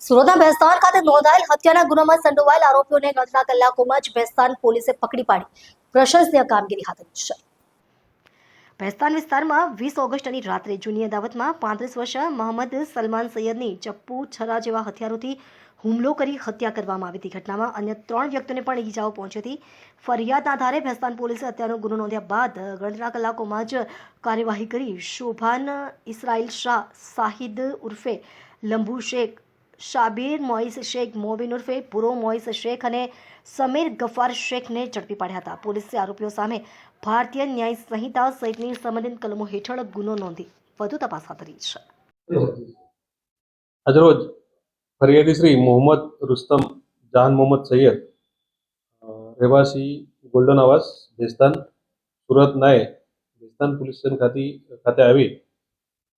સુરતના ભેસ્તાન ખાતે નોંધાયેલ હત્યાના ગુનામાં સંડોવાયેલ આરોપીઓને ગણતરીના કલાકોમાં જ ભેસ્તાન પોલીસે પકડી પાડી પ્રશંસનીય કામગીરી હાથ ધરી છે. ભેસ્તાન વિસ્તારમાં 20 ઓગસ્ટની રાત્રે જૂની અદાવતમાં 35 વર્ષીય મોહમ્મદ સલમાન સૈયદની ચપ્પુ છરા જેવા હથિયારોથી હુમલો કરી હત્યા કરવામાં આવી હતી. ઘટનામાં અન્ય 3 વ્યક્તિઓને પણ ઈજાઓ પહોંચી હતી. ફરિયાદના આધારે ભેસ્તાન પોલીસે હત્યાનો ગુનો નોંધ્યા બાદ ગણતરીના કલાકોમાં જ કાર્યવાહી કરી શોભાન ઇસરાઇલ શાહ, શાહિદ ઉર્ફે લંબુ શેખ, શાબીર મોઇસ શેખ, મોબીન ઉર્ફે પુરો મોઇસ શેખ અને સમીર ગફાર શેખને ઝડપી પાડ્યા હતા. પોલીસે આરોપીઓ સામે ભારતીય ન્યાય સંહિતા સહિતની સંબંધિત કલમો હેઠળ ગુનો નોંધી વધુ તપાસ હાથ ધરી છે. આજરોજ ફરિયાદી શ્રી મોહમ્મદ રુસ્તમ જાન મોહમ્મદ સૈયદ રહેવાસી ગોલ્ડન આવાસ ભેસ્તાન સુરત નાએ ભેસ્તાન પોલીસ સ્ટેશન ખાતે આવી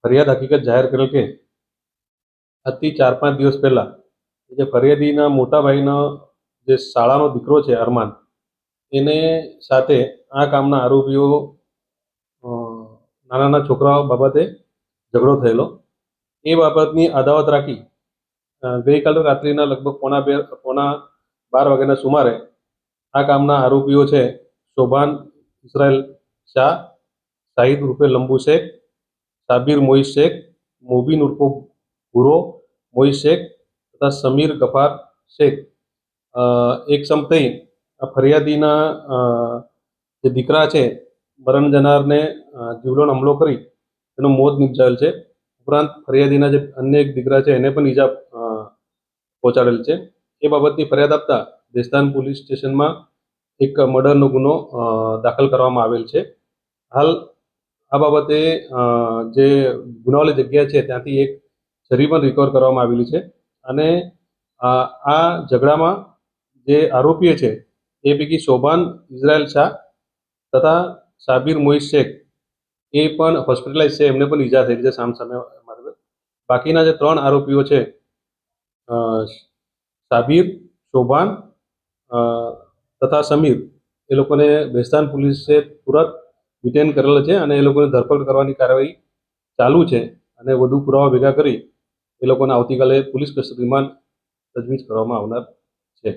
ફરિયાદ હકીકત જાહેર કરેલ કે આજથી 4-5 દિવસ પહેલા જે ફરિયાદીના મોટા ભાઈનો જે શાળાનો દીકરો છે અરમાન, એને સાથે આ કામના આરોપીઓ નાના છોકરાઓ બાબતે ઝઘડો થયેલો. એ બાબતની અદાવત રાખી ગઈકાલે રાત્રિના લગભગ પોણા 12 વાગ્યાના સુમારે આ કામના આરોપીઓ છે શોભાન ઇસરાઇલ શાહ, શાહિદ ઉર્ફે લંબુ શેખ, શાબીર મોઇસ શેખ, મોબીન ઉર્ફે ભૂરો મોઇસ શેખ તથા સમીર ગફાર શેખ એક સમ થઈ આ ફરિયાદીના જે દીકરા છે મરણ જનારને જીવલેણ હુમલો કરી તેનું મોત નિપજાવેલ છે. ઉપરાંત ફરિયાદીના જે અન્ય એક દીકરા છે એને પણ ઈજા પહોંચાડેલ છે. એ બાબતની ફરિયાદ આપતા ભેસ્તાન પોલીસ સ્ટેશનમાં એક મર્ડરનો ગુનો દાખલ કરવામાં આવેલ છે. હાલ આ બાબતે જે ગુનાવાળી જગ્યા છે ત્યાંથી એક છરી પણ રિકવર કરવામાં આવેલી છે અને આ ઝઘડામાં જે આરોપીઓ છે એ પૈકી શોભાન ઇઝરાયલ શાહ તથા શાબીર મોઇસ શેખ એ પણ હોસ્પિટલાઇઝ છે, એમને પણ ઈજા થયેલી છે સામસામે. બાકીના જે 3 આરોપીઓ છે શાબીર, શોભાન તથા સમીર, એ લોકોને ભેસ્તાન પોલીસે તુરંત ડિટેન કરેલ છે અને એ લોકોને ધરપકડ કરવાની કાર્યવાહી ચાલુ છે અને વધુ પુરાવા ભેગા કરી એ લોકોને આવતીકાલે પોલીસ કસ્ટડીમાં તજવીજ કરવામાં આવનાર છે.